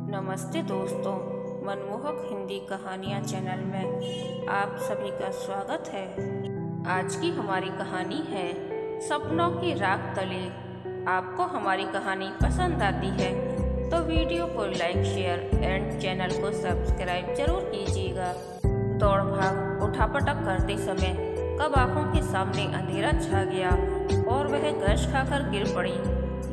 नमस्ते दोस्तों, मनमोहक हिंदी कहानियाँ चैनल में आप सभी का स्वागत है। आज की हमारी कहानी है सपनों की राख तले। आपको हमारी कहानी पसंद आती है तो वीडियो को लाइक, शेयर एंड चैनल को सब्सक्राइब जरूर कीजिएगा। दौड़ भाग उठापटक करते समय कब आंखों के सामने अंधेरा छा गया और वह गश खाकर गिर पड़ी,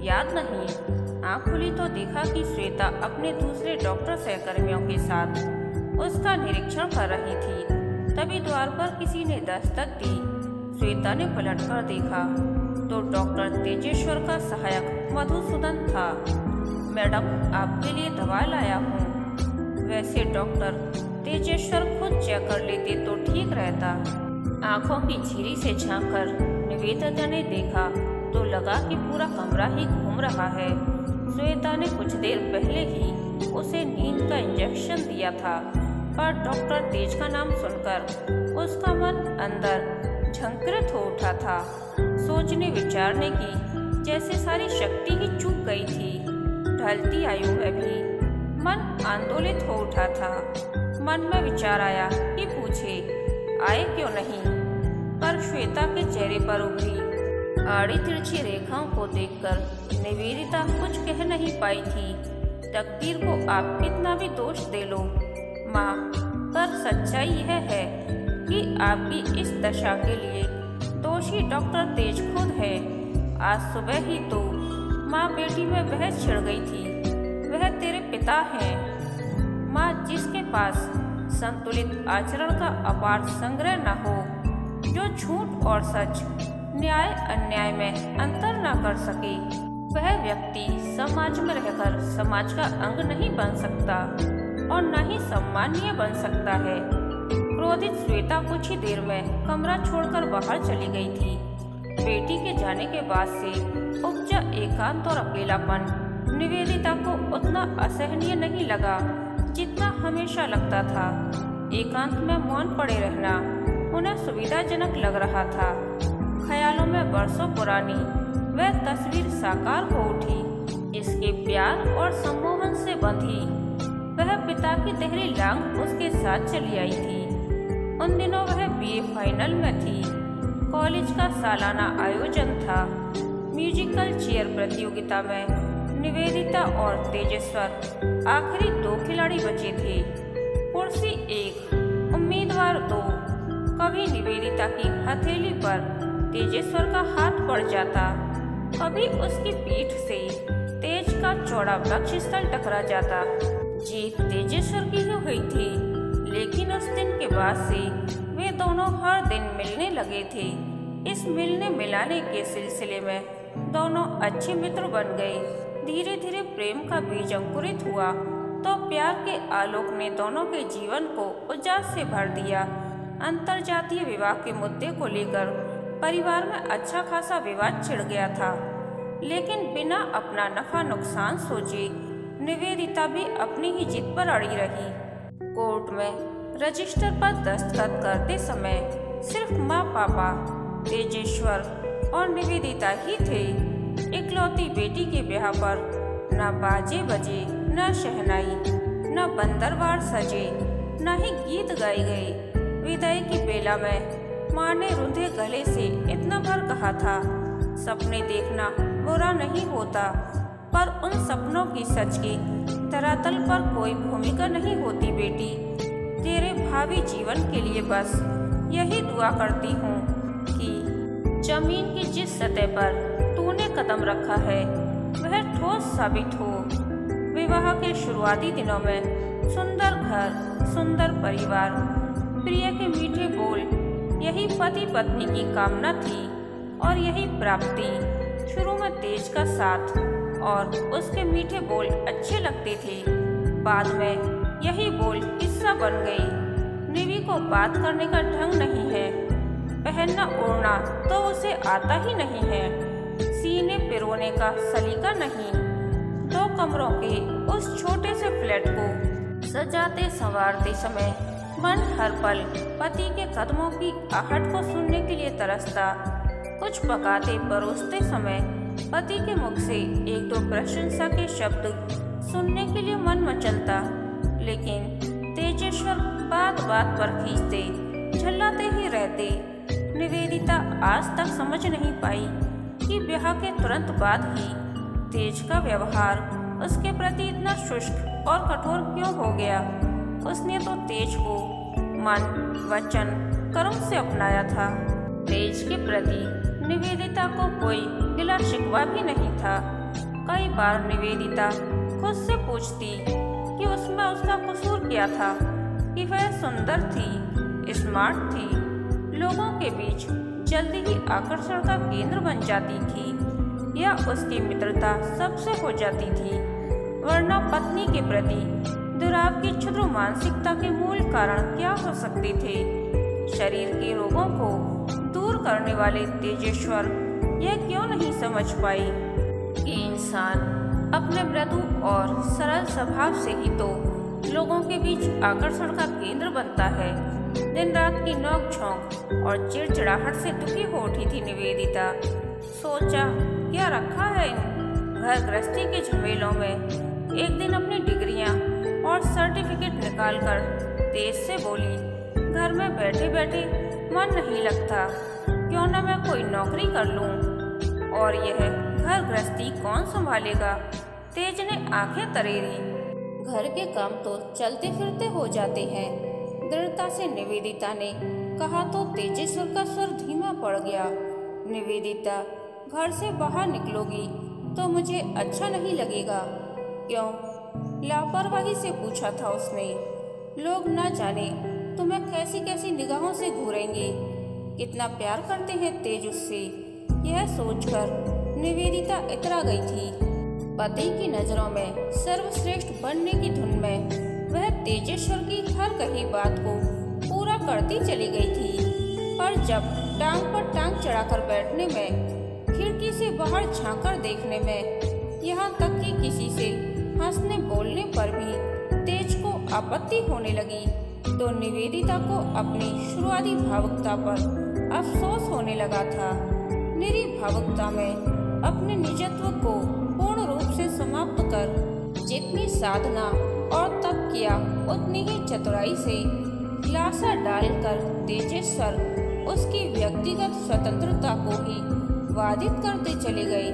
याद नहीं। आँख खुली तो देखा कि श्वेता अपने दूसरे डॉक्टर सहकर्मियों के साथ उसका निरीक्षण कर रही थी। तभी द्वार पर किसी ने दस्तक दी। श्वेता ने पलटकर देखा तो डॉक्टर तेजेश्वर का सहायक मधुसूदन था। मैडम, आपके लिए दवा लाया हूँ। वैसे डॉक्टर तेजेश्वर खुद चेक कर लेते तो ठीक रहता। आंखों की झिरी से झांककर निवेदिता ने देखा तो लगा कि पूरा कमरा ही घूम रहा है। श्वेता ने कुछ देर पहले ही उसे नींद का इंजेक्शन दिया था, पर डॉक्टर तेज का नाम सुनकर उसका मन अंदर झंकृत हो उठा था। सोचने विचारने की जैसे सारी शक्ति ही चूक गई थी। ढलती आयु में भी मन आंदोलित हो उठा था। मन में विचार आया कि पूछे आए क्यों नहीं, पर श्वेता के चेहरे पर उभरी आड़ी तिरछी रेखाओं को देखकर निवेदिता कुछ कह नहीं पाई थी। तकदीर को आप कितना भी दोष दे लो माँ, पर सच्चाई यह है कि आपकी इस दशा के लिए दोषी डॉक्टर तेज खुद है। आज सुबह ही तो माँ बेटी में बहस छिड़ गई थी। वह तेरे पिता हैं माँ, जिसके पास संतुलित आचरण का अपार संग्रह न हो, जो झूठ और सच, न्याय अन्याय में अंतर न कर सके, वह व्यक्ति समाज में रहकर समाज का अंग नहीं बन सकता और न ही सम्मानीय बन सकता है। क्रोधित श्वेता कुछ ही देर में कमरा छोड़कर बाहर चली गई थी। बेटी के जाने के बाद से उपजा एकांत और अकेलापन निवेदिता को उतना असहनीय नहीं लगा जितना हमेशा लगता था। एकांत में मौन पड़े रहना उन्हें सुविधाजनक लग रहा था। ख्यालों में बरसों पुरानी वह तस्वीर साकार हो उठी। इसके प्यार और सम्मोहन से बंधी वह पिता की तहरी लांग उसके साथ चली आई थी। उन दिनों वह बीए फाइनल में थी। कॉलेज का सालाना आयोजन था। म्यूजिकल चेयर प्रतियोगिता में निवेदिता और तेजेश्वर आखिरी दो खिलाड़ी बचे थे। कुर्सी एक, उम्मीदवार दो। कभी निवेदिता की हथेली पर तेजेश्वर का हाथ पड़ जाता, कभी उसकी पीठ से तेज का चौड़ा वक्षस्थल टकरा जाता। जीत तेजेश्वर की ही हुई थी, लेकिन उस दिन के बाद से वे दोनों हर दिन मिलने लगे थे। इस मिलने मिलाने के सिलसिले में दोनों अच्छे मित्र बन गए। धीरे धीरे प्रेम का बीज अंकुरित हुआ तो प्यार के आलोक ने दोनों के जीवन को उजास से भर दिया। अंतरजातीय विवाह के मुद्दे को लेकर परिवार में अच्छा खासा विवाद छिड़ गया था, लेकिन बिना अपना नफा नुकसान सोचे निवेदिता भी अपनी ही जिद पर अड़ी रही। कोर्ट में रजिस्टर पर दस्तखत करते समय सिर्फ माँ, पापा, तेजेश्वर और निवेदिता ही थे। इकलौती बेटी के ब्याह पर न बाजे बजे, न शहनाई, न बंदरवार सजे, न ही गीत गाए गए। विदाई की बेला में माँ ने रुंधे गले से इतना भर कहा था, सपने देखना बुरा नहीं होता, पर उन सपनों की सच की धरातल पर कोई भूमिका नहीं होती बेटी। तेरे भावी जीवन के लिए बस यही दुआ करती हूँ कि जमीन की जिस सतह पर तूने कदम रखा है वह ठोस साबित हो। विवाह के शुरुआती दिनों में सुंदर घर, सुंदर परिवार, प्रिय के मीठे बोल, यही पति पत्नी की कामना थी और यही प्राप्ति। शुरू में तेज का साथ और उसके मीठे बोल अच्छे लगते थे, बाद में यही बोल किस्सा बन गई। निवी को बात करने का ढंग नहीं है, पहनना ओढ़ना तो उसे आता ही नहीं है, सीने पिरोने का सलीका नहीं। 2 कमरों के उस छोटे से फ्लैट को सजाते संवारते समय मन हर पल पति के कदमों की आहट को सुनने के लिए तरसता। कुछ पकाते परोसते समय पति के मुख से 1-2 प्रशंसा के शब्द सुनने के लिए मन मचलता, लेकिन तेजेश्वर बात बात पर खींचते, झल्लाते ही रहते। निवेदिता आज तक समझ नहीं पाई कि ब्याह के तुरंत बाद ही तेज का व्यवहार उसके प्रति इतना शुष्क और कठोर क्यों हो गया। उसने तो तेज को मन, वचन, कर्म से अपनाया था। तेज के प्रति निवेदिता को कोई गिला शिकवा भी नहीं था। कई बार निवेदिता खुद से पूछती कि उसमें उसका कसूर क्या था, कि वह सुंदर थी, स्मार्ट थी, लोगों के बीच जल्दी ही आकर्षण का केंद्र बन जाती थी, या उसकी मित्रता सबसे हो जाती थी, वरना पत्नी के प्रति दुराव की क्षुद्र मानसिकता के मूल कारण क्या हो सकते थे। शरीर के रोगों को दूर करने वाले तेजेश्वर यह क्यों नहीं समझ पाई कि इंसान अपने मृदु और सरल स्वभाव से ही तो लोगों के बीच आकर्षण का केंद्र बनता है। दिन रात की नोक झोंक और चिड़चिड़ाहट से दुखी हो उठी थी निवेदिता। सोचा क्या रखा है इन घर गृहस्थी के झमेलों में। एक दिन अपनी डिग्रियां और सर्टिफिकेट निकालकर तेज से बोली, घर में बैठे बैठे मन नहीं लगता, क्यों न मैं कोई नौकरी कर लूं। और यह घर गृहस्थी कौन संभालेगा। तेज ने आंखें तरेरी। घर के काम तो चलते फिरते हो जाते हैं, दृढ़ता से निवेदिता ने कहा तो तेजेश्वर का स्वर धीमा पड़ गया। निवेदिता, घर से बाहर निकलोगी तो मुझे अच्छा नहीं लगेगा। क्यों? लापरवाही से पूछा था उसने। लोग न जाने तुम्हें कैसी कैसी निगाहों से घूरेंगे। कितना प्यार करते हैं तेज उससे। यह सोचकर निवेदिता इतरा गई थी। पति की नजरों में सर्वश्रेष्ठ बनने की धुन में वह तेजेश्वर की हर कही बात को पूरा करती चली गई थी। पर जब टांग पर टांग चढ़ाकर बैठने में, खिड़की से बाहर झांककर देखने में, यहाँ तक कि किसी से हंसने बोलने पर भी तेज को आपत्ति होने लगी, तो निवेदिता को अपनी शुरुआती भावुकता पर अफसोस होने लगा था। निरी भावुकता में अपने निजत्व को पूर्ण रूप से समाप्त कर जितनी साधना और तप किया, उतनी ही चतुराई से लाशा डालकर तेजेश्वर उसकी व्यक्तिगत स्वतंत्रता को ही बाधित करते चले गए।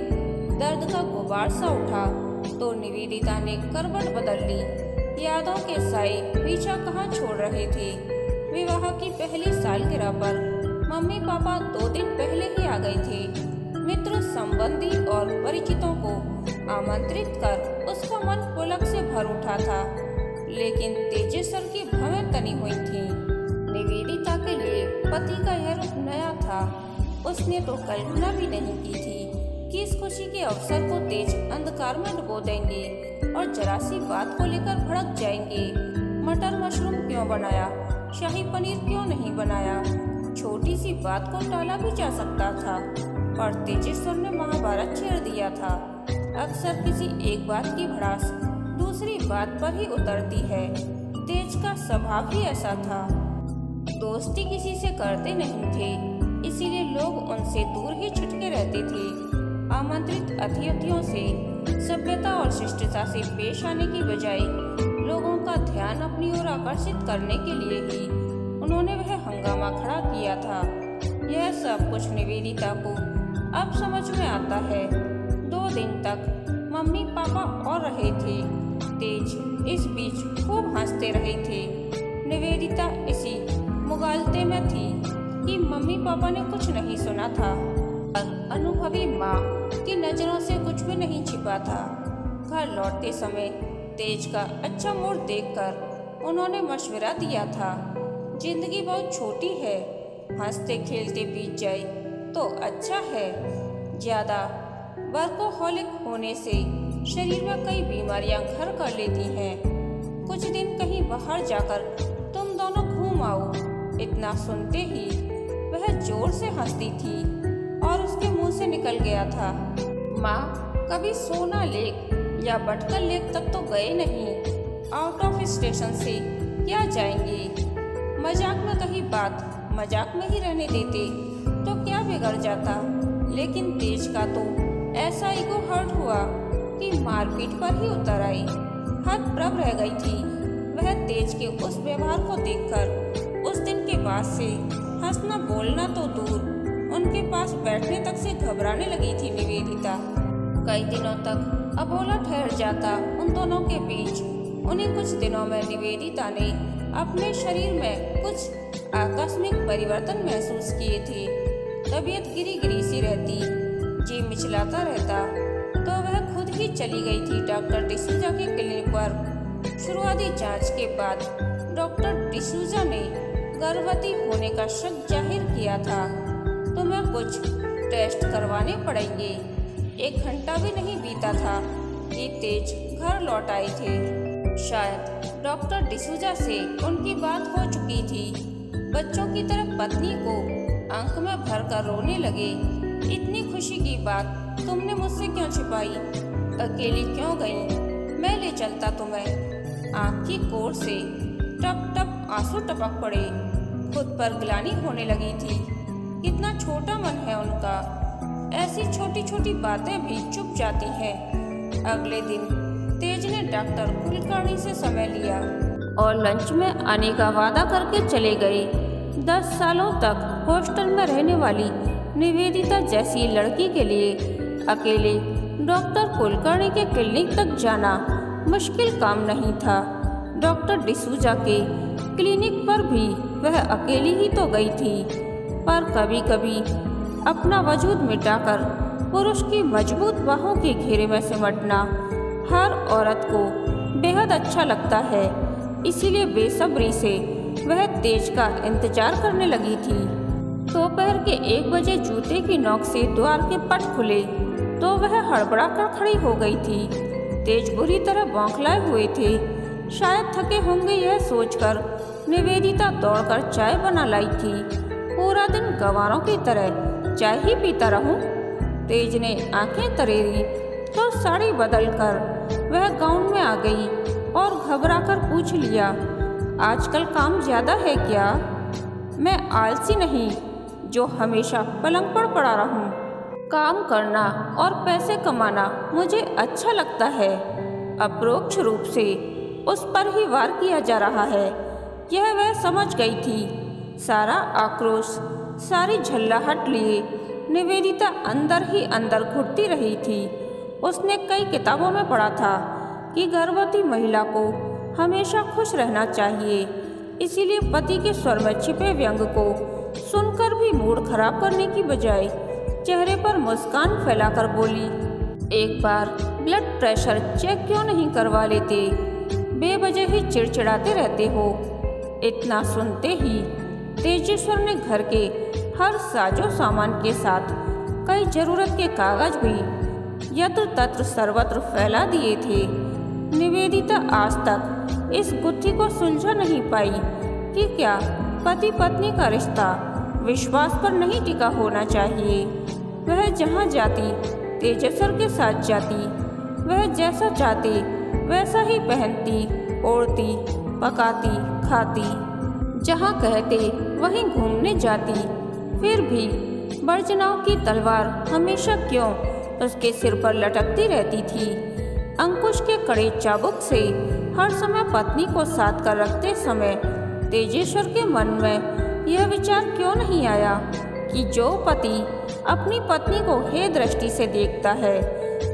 दर्द का गुबार सा उठा तो निवेदिता ने करवट बदल ली। यादों के साए पीछा कहाँ छोड़ रहे थे। विवाह की पहली सालगिरह पर मम्मी पापा 2 दिन पहले ही आ गए थे। मित्र, संबंधी और परिचितों को आमंत्रित कर उसका मन पुलक से भर उठा था, लेकिन तेजेश्वर की भवें तनी हुई थी। निवेदिता के लिए पति का यह रूप नया था। उसने तो कल्पना भी नहीं की थी कि इस खुशी के अवसर को तेज अंधकार में डुबो देंगे और जरा सी बात को लेकर भड़क जाएंगे। मटर मशरूम क्यों बनाया, शाही पनीर क्यों नहीं बनाया। छोटी सी बात को टाला भी जा सकता था, पर तेजेश्वर ने महाभारत छेड़ दिया था। अक्सर किसी एक बात की भड़ास दूसरी बात पर ही उतरती है। तेज का स्वभाव ही ऐसा था। दोस्ती किसी से करते नहीं थे, इसीलिए लोग उनसे दूर ही छिटके रहते थे। आमंत्रित अतिथियों से सभ्यता और शिष्टता से पेश आने की बजाय लोगों का ध्यान अपनी ओर आकर्षित करने के लिए ही उन्होंने वह हंगामा खड़ा किया था। यह सब कुछ निवेदिता को अब समझ में आता है। 2 दिन तक मम्मी पापा और रहे थे। तेज इस बीच खूब हंसते रहे थे। निवेदिता इसी मुगालते में थी कि मम्मी पापा ने कुछ नहीं सुना था। अनुभवी माँ की नजरों से कुछ भी नहीं छिपा था। घर लौटते समय तेज का अच्छा मूड देखकर उन्होंने मशवरा दिया था, जिंदगी बहुत छोटी है, हंसते खेलते बीत जाए तो अच्छा है। ज्यादा वर्कोहॉलिक होने से शरीर में कई बीमारियां घर कर लेती हैं। कुछ दिन कहीं बाहर जाकर तुम दोनों घूम आओ। इतना सुनते ही वह जोर से हंसती थी और उसके मुंह से निकल गया था, माँ कभी सोना लेक या भटकल लेक तक तो गए नहीं, आउट ऑफ स्टेशन से क्या जाएंगे। मजाक में कही बात मजाक में ही रहने देते तो क्या बिगड़ जाता। लेकिन तेज का तो ऐसा ईगो हर्ट हुआ कि मारपीट पर ही उतर आई। हतप्रभ रह गई थी। वह तेज के उस व्यवहार को देखकर उस दिन के बाद से हंसना बोलना तो दूर, उनके पास बैठने तक से घबराने लगी थी निवेदिता। कई दिनों तक अबोला ठहर जाता उन दोनों के बीच। उन्हीं कुछ दिनों में निवेदिता ने अपने शरीर में कुछ आकस्मिक परिवर्तन महसूस किए थे। तबीयत गिरी गिरी सी रहती, जी मिचलाता रहता, तो वह खुद ही चली गई थी डॉक्टर डिसूजा के क्लिनिक पर। शुरुआती जांच के बाद डॉक्टर डिसूजा ने गर्भवती होने का शक जाहिर किया था। तुम्हें कुछ टेस्ट करवाने पड़ेंगे। 1 घंटा भी नहीं बीता था कि तेज घर लौट आए थे। शायद डॉक्टर डिसूजा से उनकी बात हो चुकी थी। बच्चों की तरह पत्नी को आंख में भरकर रोने लगे। इतनी खुशी की बात तुमने मुझसे क्यों छिपाई? अकेली क्यों गई? मैं ले चलता तुम्हें। आंख की कोर से टप टप आंसू टपक पड़े। खुद पर ग्लानि होने लगी थी। कितना छोटा मन है उनका। ऐसी छोटी छोटी बातें भी चुप जाती हैं। अगले दिन तेज ने डॉक्टर कुलकर्णी से समय लिया और लंच में आने का वादा करके चले गए। 10 सालों तक हॉस्टल में रहने वाली निवेदिता जैसी लड़की के लिए अकेले डॉक्टर कुलकर्णी के क्लिनिक तक जाना मुश्किल काम नहीं था। डॉक्टर डिसूजा के क्लिनिक पर भी वह अकेली ही तो गई थी, पर कभी कभी अपना वजूद मिटाकर पुरुष की मजबूत बाहों के घेरे में सिमटना हर औरत को बेहद अच्छा लगता है। इसीलिए बेसब्री से वह तेज का इंतजार करने लगी थी। दोपहर के 1 बजे जूते की नोक से द्वार के पट खुले तो वह हड़बड़ा कर खड़ी हो गई थी। तेज बुरी तरह बौखलाए हुए थे। शायद थके होंगे यह सोचकर निवेदिता दौड़कर चाय बना लाई थी। पूरा दिन गंवारों की तरह चाय ही पीता रहूं? तेज ने आंखें तरेरी तो साड़ी बदलकर वह गाउन में आ गई और घबराकर पूछ लिया, आजकल काम ज्यादा है क्या? मैं आलसी नहीं जो हमेशा पलंग पर पड़ा रहूं। काम करना और पैसे कमाना मुझे अच्छा लगता है। अप्रोक्ष रूप से उस पर ही वार किया जा रहा है, यह वह समझ गई थी। सारा आक्रोश, सारी झल्लाहट लिए निवेदिता अंदर ही अंदर घुटती रही थी। उसने कई किताबों में पढ़ा था कि गर्भवती महिला को हमेशा खुश रहना चाहिए। इसीलिए पति के स्वर में छिपे व्यंग को सुनकर भी मूड खराब करने की बजाय चेहरे पर मुस्कान फैलाकर बोली, एक बार ब्लड प्रेशर चेक क्यों नहीं करवा लेते? बेवजह ही चिड़चिड़ाते रहते हो। इतना सुनते ही तेजेश्वर ने घर के हर साजो सामान के साथ कई जरूरत के कागज भी यत्र तत्र सर्वत्र फैला दिए थे। निवेदिता आज तक इस गुत्थी को सुलझा नहीं पाई कि क्या पति पत्नी का रिश्ता विश्वास पर नहीं टिका होना चाहिए। वह जहाँ जाती तेजेश्वर के साथ जाती, वह जैसा चाहती वैसा ही पहनती, ओढ़ती, पकाती, खाती, जहाँ कहते वहीं घूमने जाती। फिर भी बरजनाव की तलवार हमेशा क्यों उसके सिर पर लटकती रहती थी। अंकुश के कड़े चाबुक से हर समय पत्नी को साथ कर रखते समय तेजेश्वर के मन में यह विचार क्यों नहीं आया कि जो पति अपनी पत्नी को हे दृष्टि से देखता है,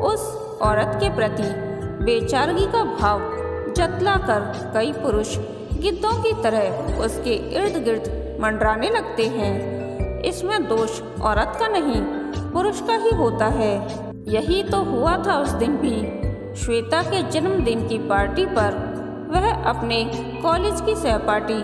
उस औरत के प्रति बेचारगी का भाव जतलाकर कई पुरुष गिद्धों की तरह उसके इर्द गिर्द मंडराने लगते हैं। इसमें दोष औरत का नहीं, पुरुष का ही होता है। यही तो हुआ था उस दिन भी। श्वेता के जन्मदिन की पार्टी पर वह अपने कॉलेज की सहपाठी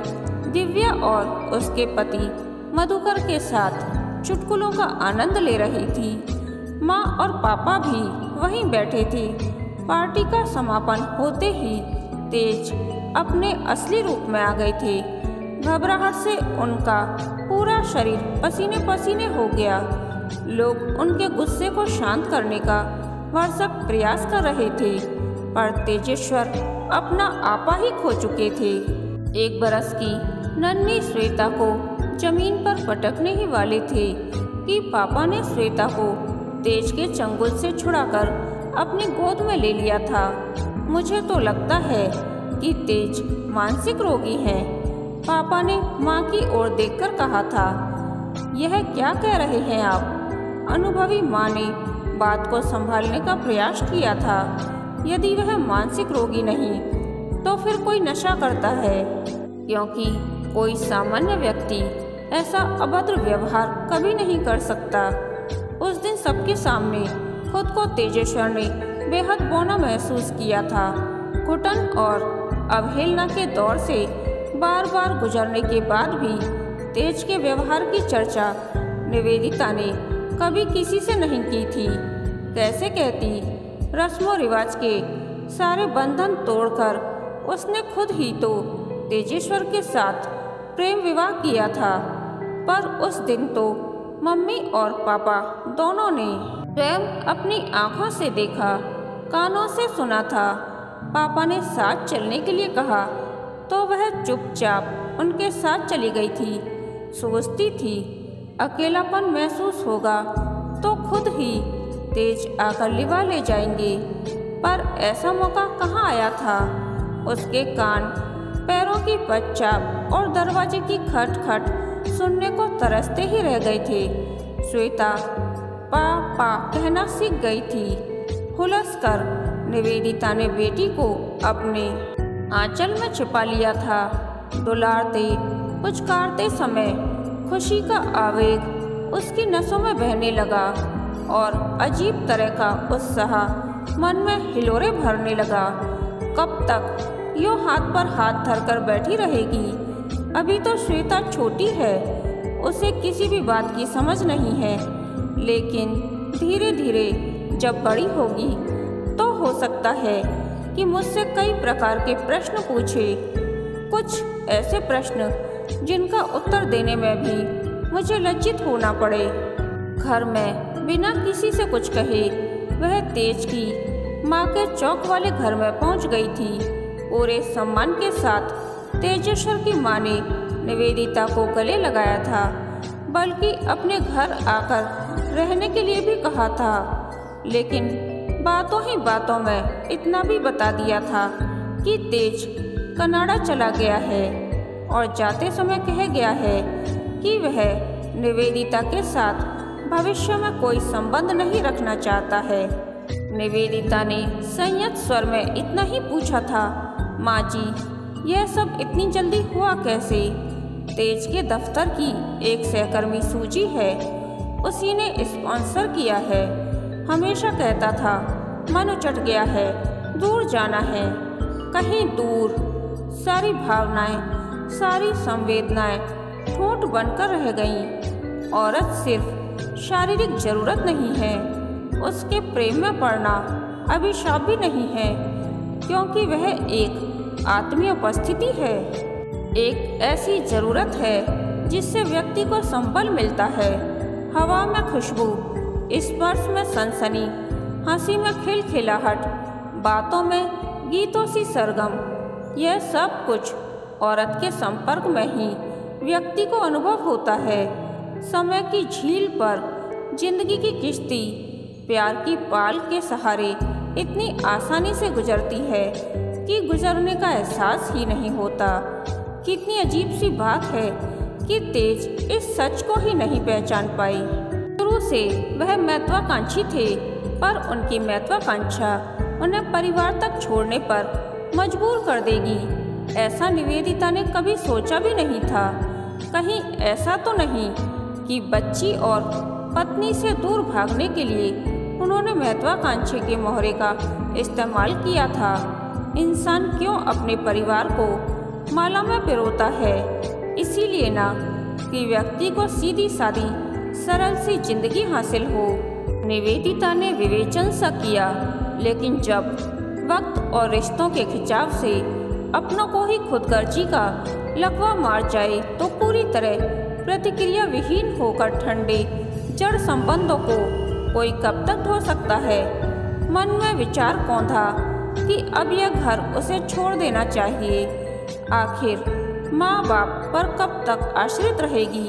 दिव्या और उसके पति मधुकर के साथ चुटकुलों का आनंद ले रही थी। माँ और पापा भी वहीं बैठे थे। पार्टी का समापन होते ही तेज अपने असली रूप में आ गए थे। घबराहट से उनका पूरा शरीर पसीने पसीने हो गया। लोग उनके गुस्से को शांत करने का भरसक प्रयास कर रहे थे, पर तेजेश्वर अपना आपा ही खो चुके थे। 1 बरस की नन्ही श्वेता को जमीन पर पटकने ही वाले थे कि पापा ने श्वेता को तेज के चंगुल से छुड़ाकर अपनी गोद में ले लिया था। मुझे तो लगता है कि तेज मानसिक रोगी है। पापा ने माँ की ओर देखकर कहा था। यह क्या कह रहे हैं आप? अनुभवी माँ ने बात को संभालने का प्रयास किया था। यदि वह मानसिक रोगी नहीं तो फिर कोई नशा करता है, क्योंकि कोई सामान्य व्यक्ति ऐसा अभद्र व्यवहार कभी नहीं कर सकता। उस दिन सबके सामने खुद को तेजेश्वर ने बेहद बौना महसूस किया था। घुटन और अवहेलना के दौर से बार बार गुजरने के बाद भी तेज के व्यवहार की चर्चा निवेदिता ने कभी किसी से नहीं की थी। कैसे कहती, रस्मों रिवाज के सारे बंधन तोड़कर उसने खुद ही तो तेजेश्वर के साथ प्रेम विवाह किया था। पर उस दिन तो मम्मी और पापा दोनों ने स्वयं अपनी आंखों से देखा, कानों से सुना था। पापा ने साथ चलने के लिए कहा तो वह चुपचाप उनके साथ चली गई थी। सोचती थी अकेलापन महसूस होगा तो खुद ही तेज आकर लिवा ले जाएंगे, पर ऐसा मौका कहाँ आया था। उसके कान पैरों की पदचाप और दरवाजे की खटखट सुनने को तरसते ही रह गए थे। श्वेता पापा कहना सीख गई थी। हुलस कर निवेदिता ने बेटी को अपने आंचल में छिपा लिया था। दुलारते पुचकारते समय खुशी का आवेग उसकी नसों में बहने लगा और अजीब तरह का उत्साह मन में हिलोरे भरने लगा। कब तक यो हाथ पर हाथ धरकर बैठी रहेगी? अभी तो श्वेता छोटी है, उसे किसी भी बात की समझ नहीं है, लेकिन धीरे धीरे जब बड़ी होगी तो हो सकता है कि मुझसे कई प्रकार के प्रश्न पूछे, कुछ ऐसे प्रश्न जिनका उत्तर देने में भी मुझे लज्जित होना पड़े। घर में बिना किसी से कुछ कहे वह तेज की माँ के चौक वाले घर में पहुँच गई थी। पूरे सम्मान के साथ तेजेश्वर की माँ ने निवेदिता को गले लगाया था, बल्कि अपने घर आकर रहने के लिए भी कहा था। लेकिन बातों ही बातों में इतना भी बता दिया था कि तेज कनाडा चला गया है और जाते समय कह गया है कि वह निवेदिता के साथ भविष्य में कोई संबंध नहीं रखना चाहता है। निवेदिता ने संयत स्वर में इतना ही पूछा था, माँ जी यह सब इतनी जल्दी हुआ कैसे? तेज के दफ्तर की एक सहकर्मी सूजी है, उसी ने स्पॉन्सर किया है। हमेशा कहता था मन उचट गया है, दूर जाना है, कहीं दूर। सारी भावनाएं, सारी संवेदनाएं ठूंठ बनकर रह गईं। औरत सिर्फ शारीरिक जरूरत नहीं है, उसके प्रेम में पड़ना अभिशाप भी नहीं है, क्योंकि वह एक आत्मीय उपस्थिति है। एक ऐसी जरूरत है जिससे व्यक्ति को संबल मिलता है। हवा में खुशबू, स्पर्श में सनसनी, हंसी में खिलखिलाहट, बातों में गीतों सी सरगम, यह सब कुछ औरत के संपर्क में ही व्यक्ति को अनुभव होता है। समय की झील पर जिंदगी की किश्ती प्यार की पाल के सहारे इतनी आसानी से गुजरती है कि गुजरने का एहसास ही नहीं होता। कितनी अजीब सी बात है कि तेज इस सच को ही नहीं पहचान पाई। शुरू से वह महत्वाकांक्षी थे, पर उनकी महत्वाकांक्षा उन्हें परिवार तक छोड़ने पर मजबूर कर देगी, ऐसा निवेदिता ने कभी सोचा भी नहीं था। कहीं ऐसा तो नहीं कि बच्ची और पत्नी से दूर भागने के लिए उन्होंने महत्वाकांक्षा के मोहरे का इस्तेमाल किया था। इंसान क्यों अपने परिवार को माला में पिरोता है? इसीलिए ना कि व्यक्ति को सीधी सादी सरल सी जिंदगी हासिल हो। निवेदिता ने विवेचन सा किया, लेकिन जब वक्त और रिश्तों के खिंचाव से अपनों को ही खुदगर्जी का लकवा मार जाए तो पूरी तरह प्रतिक्रिया विहीन होकर ठंडे जड़ संबंधों को कोई कब तक ढो सकता है? मन में विचार कौंधा कि अब यह घर उसे छोड़ देना चाहिए। आखिर माँ बाप पर कब तक आश्रित रहेगी?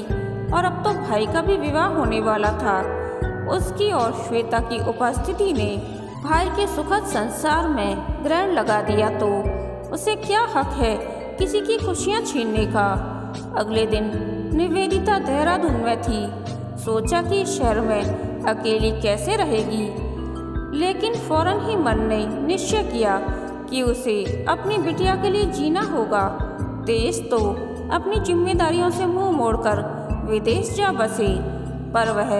और अब तो भाई का भी विवाह होने वाला था। उसकी और श्वेता की उपस्थिति ने भाई के सुखद संसार में ग्रहण लगा दिया तो उसे क्या हक है किसी की खुशियां छीनने का। अगले दिन निवेदिता देहरादून में थी। सोचा कि इस शहर में अकेली कैसे रहेगी, लेकिन फौरन ही मन ने निश्चय किया कि उसे अपनी बिटिया के लिए जीना होगा। तेज तो अपनी जिम्मेदारियों से मुंह मोड़कर विदेश जा बसे, पर वह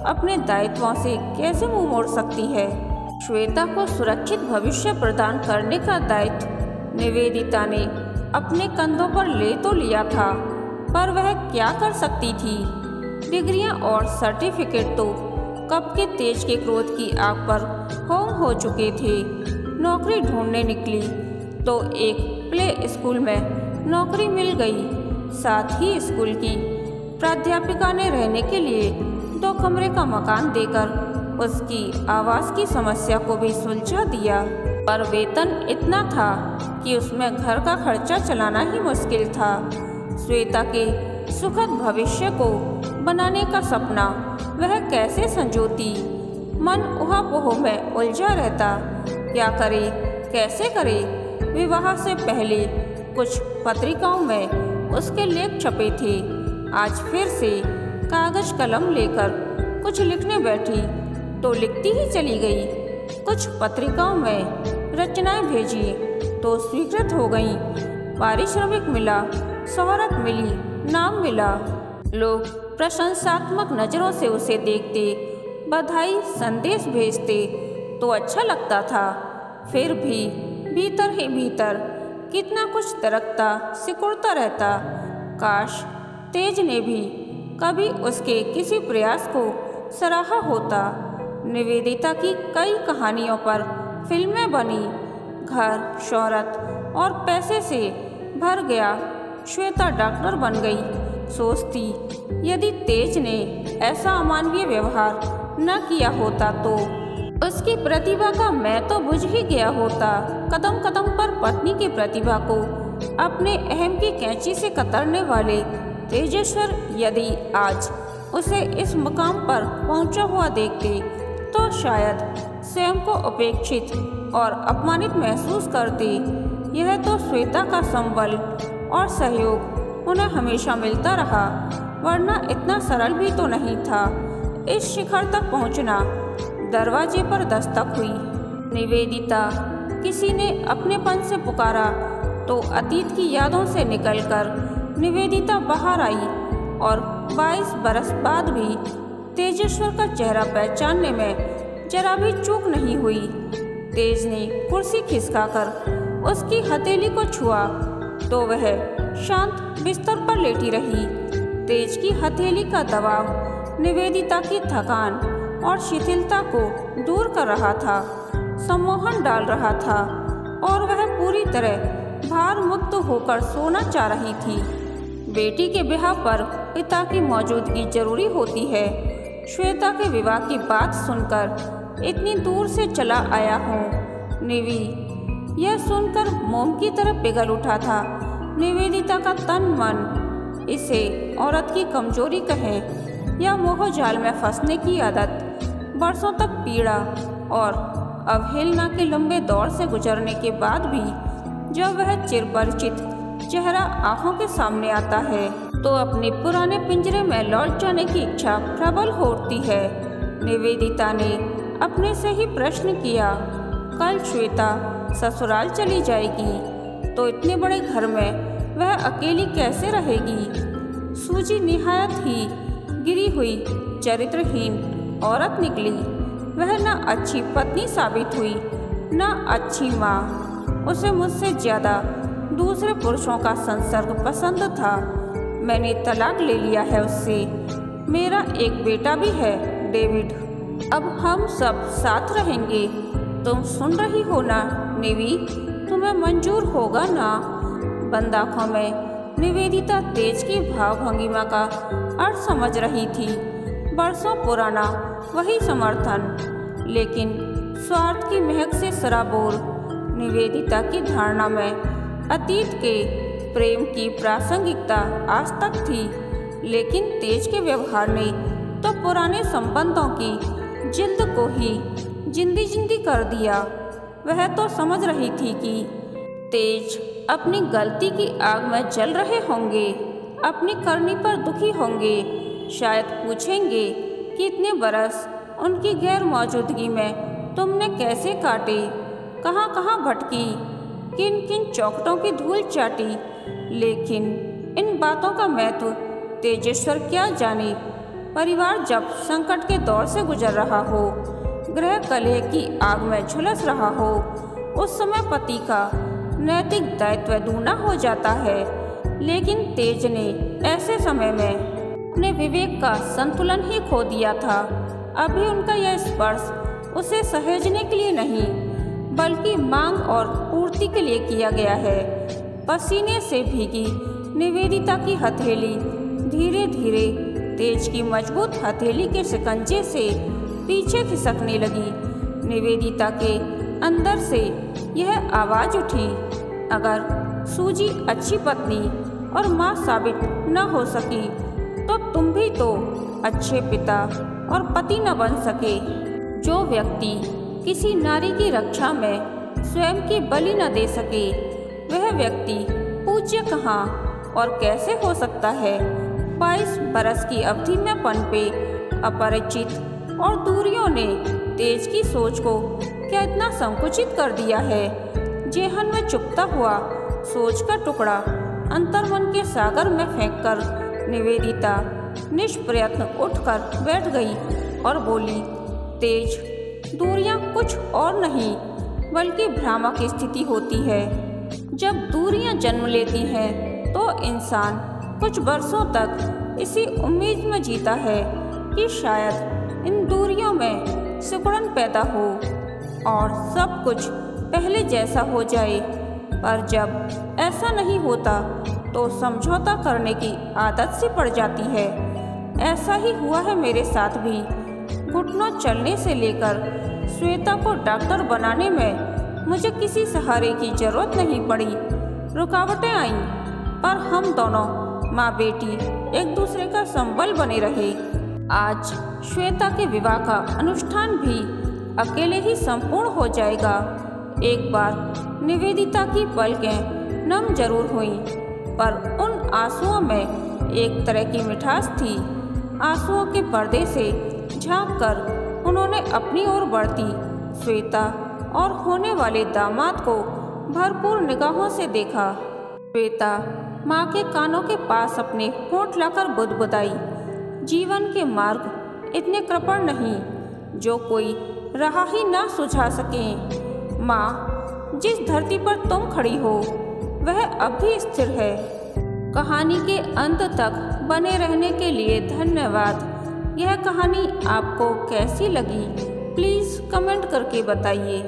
अपने दायित्वों से कैसे मुंह मोड़ सकती है। श्वेता को सुरक्षित भविष्य प्रदान करने का दायित्व निवेदिता ने अपने कंधों पर ले तो लिया था, पर वह क्या कर सकती थी। डिग्रियां और सर्टिफिकेट तो कब के तेज के क्रोध की आग पर होम हो चुके थे। नौकरी ढूंढने निकली तो एक प्ले स्कूल में नौकरी मिल गई। साथ ही स्कूल की प्राध्यापिका ने रहने के लिए 2 कमरे का मकान देकर उसकी आवास की समस्या को भी सुलझा दिया। पर वेतन इतना था कि उसमें घर का खर्चा चलाना ही मुश्किल था। श्वेता के सुखद भविष्य को बनाने का सपना वह कैसे संजोती। मन ऊहा-पोह में उलझा रहता। क्या करे, कैसे करे। विवाह से पहले कुछ पत्रिकाओं में उसके लेख छपे थे। आज फिर से कागज कलम लेकर कुछ लिखने बैठी तो लिखती ही चली गई। कुछ पत्रिकाओं में रचनाएं भेजी तो स्वीकृत हो गईं। पारिश्रमिक मिला, शोहरत मिली, नाम मिला। लोग प्रशंसात्मक नज़रों से उसे देखते, बधाई संदेश भेजते तो अच्छा लगता था। फिर भी भीतर ही भीतर कितना कुछ दरकता सिकुड़ता रहता। काश तेज ने भी कभी उसके किसी प्रयास को सराहा होता। निवेदिता की कई कहानियों पर फिल्में बनी। घर, शोहरत और पैसे से भर गया। श्वेता डॉक्टर बन गई। सोचती यदि तेज ने ऐसा अमानवीय व्यवहार न किया होता तो उसकी प्रतिभा का मैं तो बुझ ही गया होता। कदम कदम पर पत्नी की प्रतिभा को अपने अहम की कैंची से कतरने वाले तेजेश्वर यदि आज उसे इस मुकाम पर पहुंचा हुआ देखते तो शायद स्वयं को उपेक्षित और अपमानित महसूस करते। यह तो श्वेता का संबल और सहयोग उन्हें हमेशा मिलता रहा, वरना इतना सरल भी तो नहीं था इस शिखर तक पहुंचना। दरवाजे पर दस्तक हुई। निवेदिता किसी ने अपनेपन से पुकारा तो अतीत की यादों से निकलकर निवेदिता बाहर आई और 22 बरस बाद भी तेजेश्वर का चेहरा पहचानने में जरा भी चूक नहीं हुई। तेज ने कुर्सी खिसकाकर उसकी हथेली को छुआ तो वह शांत बिस्तर पर लेटी रही। तेज की हथेली का दबाव निवेदिता की थकान और शिथिलता को दूर कर रहा था, सम्मोहन डाल रहा था और वह पूरी तरह भार मुक्त होकर सोना चाह रही थी। बेटी के ब्याह पर पिता की मौजूदगी जरूरी होती है। श्वेता के विवाह की बात सुनकर इतनी दूर से चला आया हूँ। निवी यह सुनकर मोम की तरह पिघल उठा था। निवेदिता का तन मन इसे औरत की कमजोरी कहें या मोह जाल में फंसने की आदत, बरसों तक पीड़ा और अवहेलना के लंबे दौर से गुजरने के बाद भी जब वह चिरपरिचित चेहरा आंखों के सामने आता है तो अपने पुराने पिंजरे में लौट जाने की इच्छा प्रबल होती है। निवेदिता ने अपने से ही प्रश्न किया, कल श्वेता ससुराल चली जाएगी तो इतने बड़े घर में वह अकेली कैसे रहेगी। सूजी निहायत ही गिरी हुई चरित्रहीन औरत निकली। वह न अच्छी पत्नी साबित हुई न अच्छी माँ। उसे मुझसे ज़्यादा दूसरे पुरुषों का संसर्ग पसंद था। मैंने तलाक ले लिया है उससे। मेरा एक बेटा भी है, डेविड। अब हम सब साथ रहेंगे। तुम सुन रही हो ना निवी, तुम्हें मंजूर होगा ना। बंद आँखों में निवेदिता तेज की भावभंगिमा का अर्थ समझ रही थी। बरसों पुराना वही समर्थन, लेकिन स्वार्थ की महक से सराबोर। निवेदिता की धारणा में अतीत के प्रेम की प्रासंगिकता आज तक थी, लेकिन तेज के व्यवहार ने तो पुराने संबंधों की जिल्द को ही जिंदी जिंदी कर दिया। वह तो समझ रही थी कि तेज अपनी गलती की आग में जल रहे होंगे, अपनी करनी पर दुखी होंगे। शायद पूछेंगे कि इतने बरस उनकी गैर मौजूदगी में तुमने कैसे काटे, कहाँ कहाँ भटकी, किन किन चौखटों की धूल चाटी। लेकिन इन बातों का महत्व तेजेश्वर क्या जाने। परिवार जब संकट के दौर से गुजर रहा हो, गृह कलह की आग में झुलस रहा हो, उस समय पति का नैतिक दायित्व दूना हो जाता है। लेकिन तेज ने ऐसे समय में अपने विवेक का संतुलन ही खो दिया था। अभी उनका यह स्पर्श उसे सहेजने के लिए नहीं, बल्कि मांग और पूर्ति के लिए किया गया है। पसीने से भीगी निवेदिता की हथेली धीरे धीरे तेज की मजबूत हथेली के शिकंजे से पीछे खिसकने लगी। निवेदिता के अंदर से यह आवाज उठी, अगर सूजी अच्छी पत्नी और माँ साबित न हो सकी तो तुम भी तो अच्छे पिता और पति न बन सके। जो व्यक्ति किसी नारी की रक्षा में स्वयं की बलि न दे सके, वह व्यक्ति पूज्य कहाँ और कैसे हो सकता है। 22 बरस की अवधि में पनपे अपरिचित और दूरियों ने तेज की सोच को क्या इतना संकुचित कर दिया है। जेहन में चुपता हुआ सोच का टुकड़ा अंतर्मन के सागर में फेंककर निवेदिता निष्प्रयत्न उठकर बैठ गई और बोली, तेज, दूरियां कुछ और नहीं बल्कि भ्रामक स्थिति होती है। जब दूरियां जन्म लेती हैं तो इंसान कुछ वर्षों तक इसी उम्मीद में जीता है कि शायद इन दूरियों में सिकुड़न पैदा हो और सब कुछ पहले जैसा हो जाए। पर जब ऐसा नहीं होता तो समझौता करने की आदत सी पड़ जाती है। ऐसा ही हुआ है मेरे साथ भी। घुटनों चलने से लेकर श्वेता को डॉक्टर बनाने में मुझे किसी सहारे की जरूरत नहीं पड़ी। रुकावटें आईं, पर हम दोनों माँ बेटी एक दूसरे का संबल बने रहे। आज श्वेता के विवाह का अनुष्ठान भी अकेले ही संपूर्ण हो जाएगा। एक बार निवेदिता की पलकें नम जरूर हुईं, पर उन आंसुओं में एक तरह की मिठास थी। आंसुओं के पर्दे से झांककर उन्होंने अपनी ओर बढ़ती श्वेता और होने वाले दामाद को भरपूर निगाहों से देखा। श्वेता माँ के कानों के पास अपने होंठ लाकर बुदबुदाई, जीवन के मार्ग इतने कृपण नहीं जो कोई राह ही ना सुझा सके। माँ, जिस धरती पर तुम खड़ी हो वह अब भी स्थिर है। कहानी के अंत तक बने रहने के लिए धन्यवाद। यह कहानी आपको कैसी लगी प्लीज़ कमेंट करके बताइए।